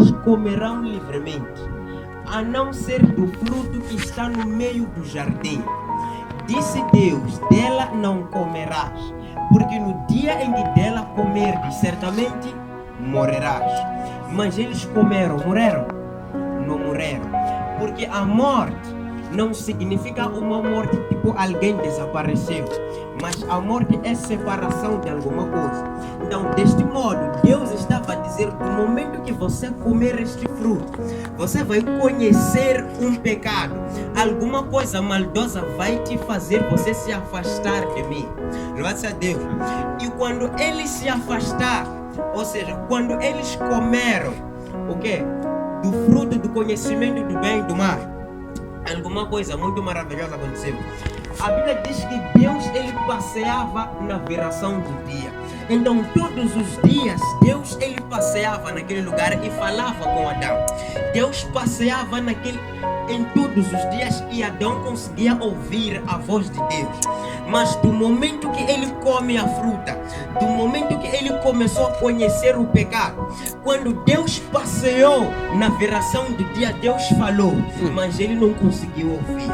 animais comerão livremente, a não ser do fruto que está no meio do jardim. Disse Deus, dela não comerás, porque no dia em que dela comerdes, certamente morrerás. Mas eles comeram, morreram? Não morreram. Porque a morte não significa uma morte tipo alguém desapareceu, mas a morte é separação de alguma coisa. Então, deste modo, Deus estava a dizer: no momento que você comer este fruto, você vai conhecer um pecado, alguma coisa maldosa vai te fazer você se afastar de mim. Graças a Deus. E quando eles se afastaram, ou seja, quando eles comeram o quê? Do fruto do conhecimento do bem e do mal, alguma coisa muito maravilhosa aconteceu. A Bíblia diz que Deus, ele passeava na viração do dia. Então todos os dias Deus, ele passeava naquele lugar e falava com Adão. Deus passeava em todos os dias e Adão conseguia ouvir a voz de Deus. Mas do momento que ele come a fruta, do momento que ele começou a conhecer o pecado, quando Deus passeou na viração do dia, Deus falou, mas ele não conseguiu ouvir.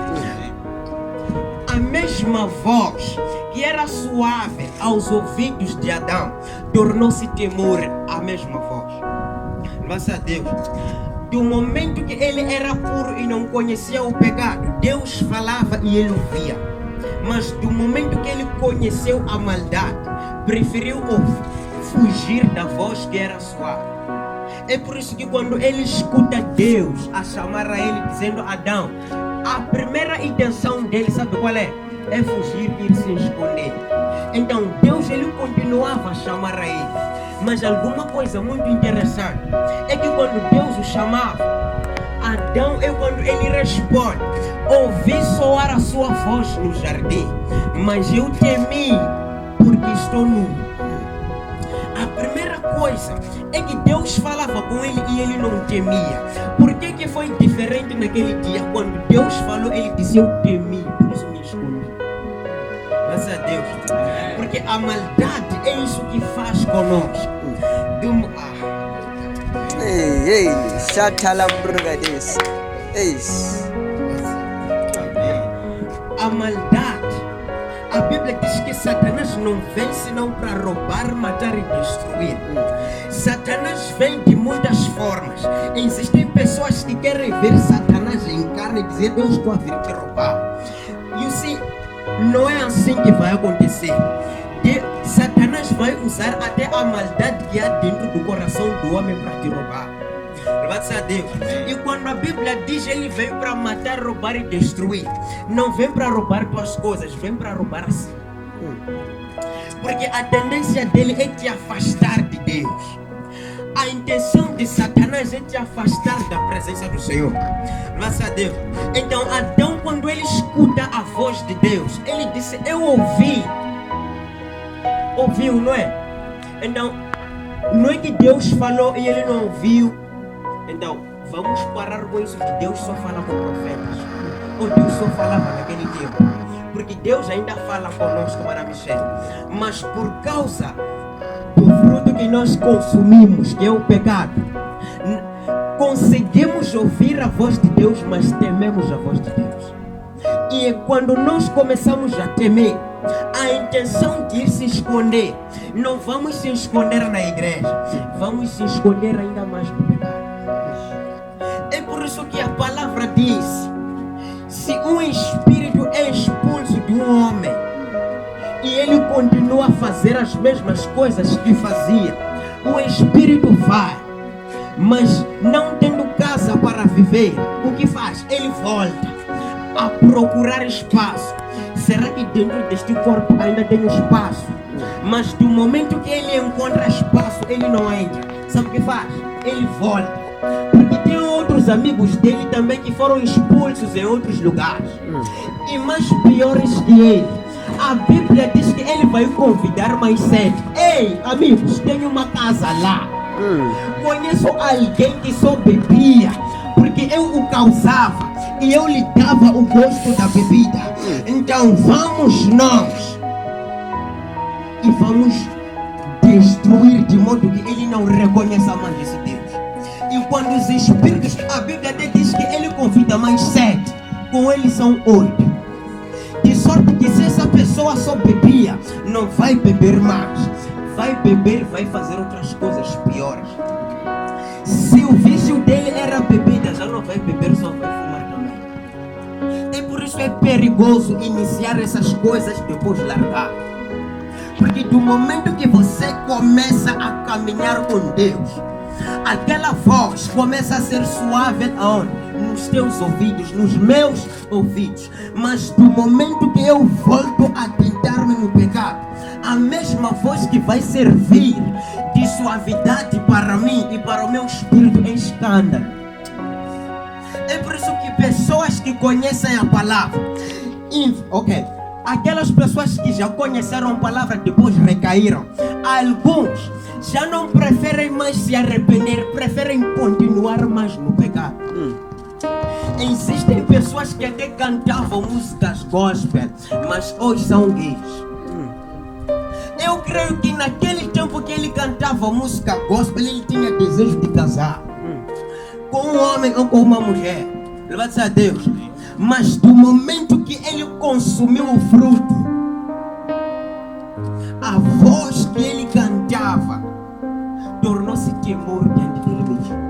A mesma voz que era suave aos ouvidos de Adão tornou-se temor a mesma voz. Graças a Deus. Do momento que ele era puro e não conhecia o pecado, Deus falava e ele ouvia. Mas do momento que ele conheceu a maldade, preferiu fugir da voz que era suave. É por isso que quando ele escuta Deus a chamar a ele dizendo: Adão, a primeira intenção dele, sabe qual é? É fugir e se esconder. Então Deus, ele continuava a chamar a ele. Mas alguma coisa muito interessante é que quando Deus o chamava, Adão, quando ele responde: ouvi soar a sua voz no jardim, mas eu temi porque estou nu. A primeira coisa é que Deus falava com ele e ele não temia. Por que foi diferente naquele dia? Quando Deus falou, ele disse: eu temi, por isso me escondi. Graças a Deus. Porque a maldade é isso que faz conosco. Ei, Chatalambrugades. Ei. A maldade, a Bíblia diz que Satanás não vem senão para roubar, matar e destruir. Satanás vem de muitas formas. Existem pessoas que querem ver Satanás em carne e dizer: eu estou a vir te roubar. You see, não é assim que vai acontecer. Satanás vai usar até a maldade que há dentro do coração do homem para te roubar. Graças a Deus. E quando a Bíblia diz ele veio para matar, roubar e destruir, não vem para roubar tuas coisas, vem para roubar assim. Porque a tendência dele é te afastar de Deus. A intenção de Satanás é te afastar da presença do Senhor. Graças a Deus. Então Adão, quando ele escuta a voz de Deus, ele disse: eu ouvi. Ouviu, não é? Então, não é que Deus falou e ele não ouviu. Então, vamos parar com isso que Deus só fala com profetas. Ou Deus só falava naquele tempo. Porque Deus ainda fala conosco, para Michel. Mas por causa do fruto que nós consumimos, que é o pecado, conseguimos ouvir a voz de Deus, mas tememos a voz de Deus. E quando nós começamos a temer, a intenção de ir se esconder, não vamos se esconder na igreja, vamos se esconder ainda mais no pecado. É por isso que a palavra diz: se um espírito é expulso de um homem e ele continua a fazer as mesmas coisas que fazia, o espírito vai, mas não tendo casa para viver, o que faz? Ele volta a procurar espaço. Será que dentro deste corpo ainda tem espaço? Mas do momento que ele encontra espaço, ele não entra. Sabe o que faz? Ele volta. Porque tem outros amigos dele também que foram expulsos em outros lugares, e mais piores que ele. A Bíblia diz que ele vai convidar mais 7. Ei, amigos, tem uma casa lá. Conheço alguém que só bebia, porque eu o causava e eu lhe dava o gosto da bebida. Então vamos nós e vamos destruir de modo que ele não reconheça mais esse Deus. E quando os espíritos, a Bíblia até diz que ele convida mais 7, com eles são 8. De sorte que se essa pessoa só bebia, não vai beber mais. Vai beber, vai fazer outras coisas piores. Se o vício dele era bebida, já não vai beber, só vai fumar também. E por isso é perigoso iniciar essas coisas depois largar. Porque do momento que você começa a caminhar com Deus, aquela voz começa a ser suave aonde? Nos teus ouvidos, nos meus ouvidos. Mas do momento que eu volto a tentar-me no pecado, a mesma voz que vai servir de suavidade para mim e para o meu espírito é escândalo. É por isso que pessoas que conhecem a palavra, aquelas pessoas que já conheceram a palavra depois recaíram. Alguns já não preferem mais se arrepender, preferem continuar mais no pecado. Existem pessoas que até cantavam músicas gospel, mas hoje são gays. Eu creio que naquele tempo que ele cantava música gospel, ele tinha desejo de casar com um homem ou com uma mulher. Louvado a Deus. Mas do momento que ele consumiu o fruto, a voz que ele cantava tornou-se temor diante dele mesmo.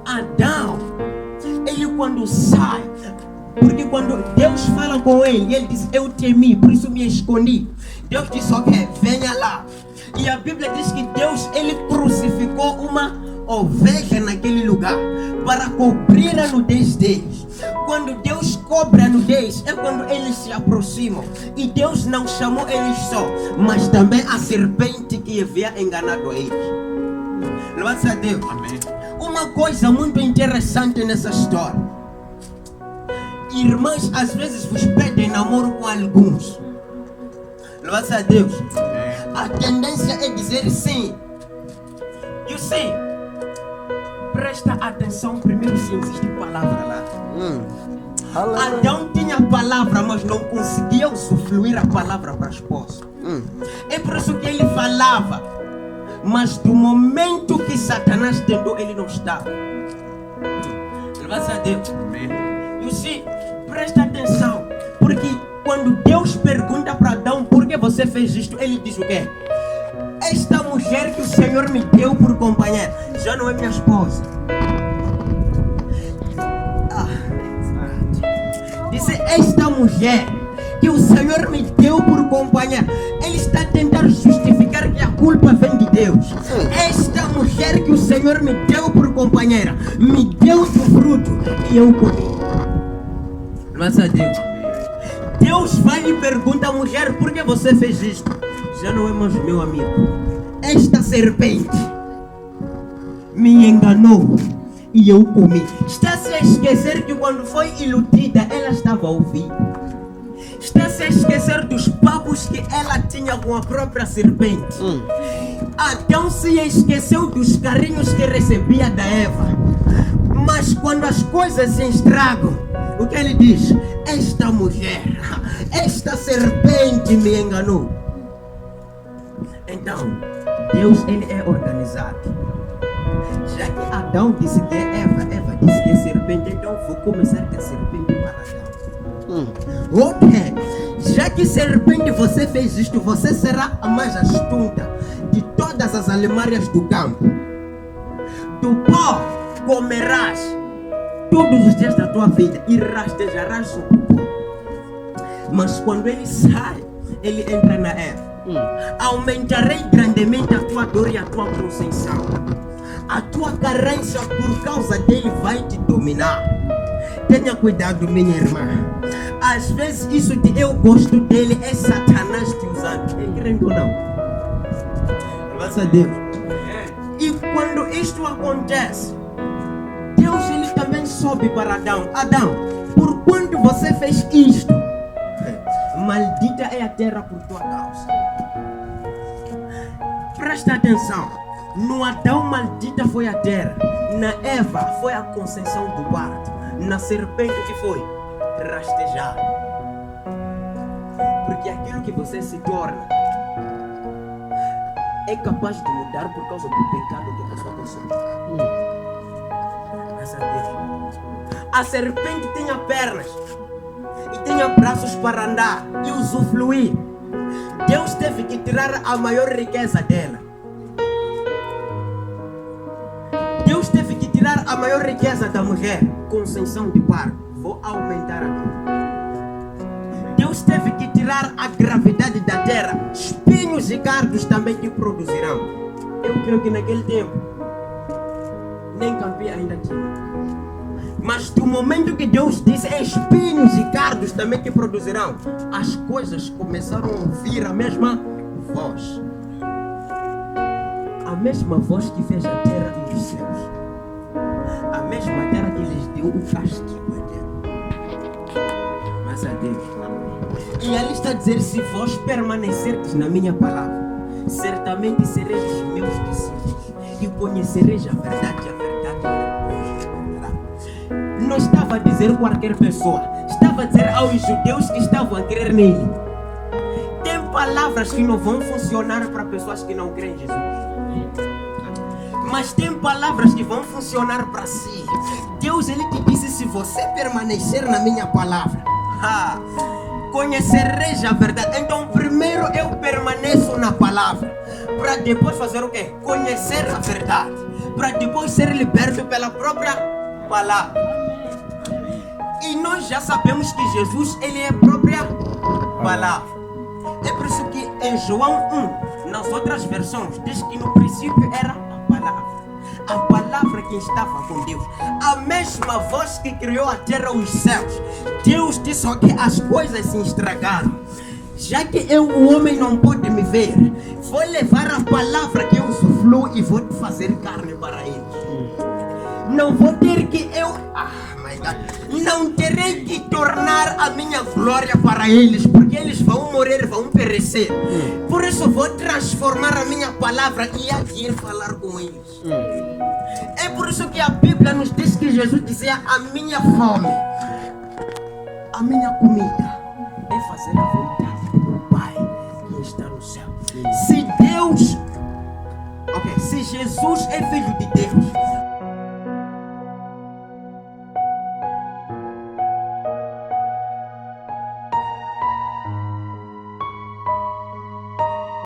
Adão, ele quando sai, porque quando Deus fala com ele, ele diz: eu temi, por isso me escondi. Deus disse: ok, venha lá. E a Bíblia diz que Deus, ele crucificou uma ovelha naquele lugar para cobrir a nudez deles. Quando Deus cobre a nudez é quando eles se aproximam. E Deus não chamou eles só, mas também a serpente que havia enganado eles. Louvado a Deus. Amém. Uma coisa muito interessante nessa história: irmãs às vezes vos pedem namoro com alguns. Louvado a Deus. A tendência é dizer sim. You see, presta atenção primeiro se existe palavra lá. Adão tinha palavra, mas não conseguia usufruir a palavra para a esposa. É por isso que ele falava, mas do momento que Satanás tentou, ele não estava. Louvado a Deus. You see, presta atenção, porque quando Deus pergunta para Adão: por que você fez isto? Ele diz o quê? Esta mulher que o Senhor me deu por companheira já não é minha esposa. Disse: esta mulher que o Senhor me deu por companheira. Ele está tentando justificar que a culpa vem de Deus. Esta mulher que o Senhor me deu por companheira me deu do fruto e eu comi. Graças a Deus. Deus vai e pergunta à mulher: por que você fez isto? Já não é mais meu amigo. Esta serpente me enganou e eu comi. Está-se a esquecer que quando foi iludida, ela estava a ouvir. Está-se a esquecer dos papos que ela tinha com a própria serpente. Adão se esqueceu dos carinhos que recebia da Eva. Mas quando as coisas se estragam, o que ele diz? Esta mulher, esta serpente me enganou. Então, Deus, ele é organizado. Já que Adão disse que é Eva, Eva disse que é serpente, então vou começar com a serpente para Adão. Ok, já que serpente você fez isto, você será a mais astuta de todas as alimárias do campo. Do pó comerás todos os dias da tua vida e rastejarás o pó. Mas quando ele sai, ele entra na Eva. Aumentarei grandemente a tua dor e a tua conceição. A tua carência por causa dele vai te dominar. Tenha cuidado, minha irmã. Às vezes isso de eu gosto dele é Satanás te usando. É crente ou não? Graças a Deus. E quando isto acontece, Deus, ele também sobe para Adão. Adão, por quanto você fez isto, maldita é a terra por tua causa. Presta atenção. No Adão, maldita foi a terra. Na Eva, foi a conceição do parto. Na serpente, o que foi? Rastejar. Porque aquilo que você se torna, é capaz de mudar por causa do pecado que a pessoa tem. Graças a Deus. A serpente tinha pernas e tinha braços para andar e usufruir. Deus teve que tirar a maior riqueza dela. Deus teve que tirar a maior riqueza da mulher, concessão de parto. Vou aumentar aqui. Deus teve que tirar a gravidade da terra. Espinhos e cardos também que produzirão. Eu creio que naquele tempo nem Campi ainda tinha. Mas do momento que Deus disse espinhos e cardos também que produzirão, as coisas começaram a ouvir a mesma voz. A mesma voz que fez a terra e os céus. A mesma terra que lhes deu o castigo eterno. Mas a Deus. E ali está a dizer: se vós permanecerdes na minha palavra, certamente sereis os meus discípulos e conhecereis a verdade vos libertará. Não estava a dizer qualquer pessoa, estava a dizer aos judeus que estavam a crer nele. Tem palavras que não vão funcionar para pessoas que não creem em Jesus, mas tem palavras que vão funcionar para si. Deus, ele te disse: se você permanecer na minha palavra, conhecereis a verdade. Então primeiro eu permaneço na palavra, para depois fazer o quê? Conhecer a verdade, para depois ser liberto pela própria palavra. E nós já sabemos que Jesus, ele é a própria palavra. É por isso que em João 1, nas outras versões, diz que no princípio era a palavra. A palavra que estava com Deus. A mesma voz que criou a terra e os céus. Deus disse: só que as coisas se estragaram. Já que eu, o homem, não pode me ver, vou levar a palavra que eu usufruo e vou fazer carne para eles. Não vou ter que não terei que tornar a minha glória para eles, porque eles vão morrer, vão perecer. Por isso vou transformar a minha palavra e aqui falar com eles. É por isso que a Bíblia nos diz que Jesus dizia: a minha fome, a minha comida é fazer a vontade do meu Pai que está no céu. Se Jesus é filho de Deus,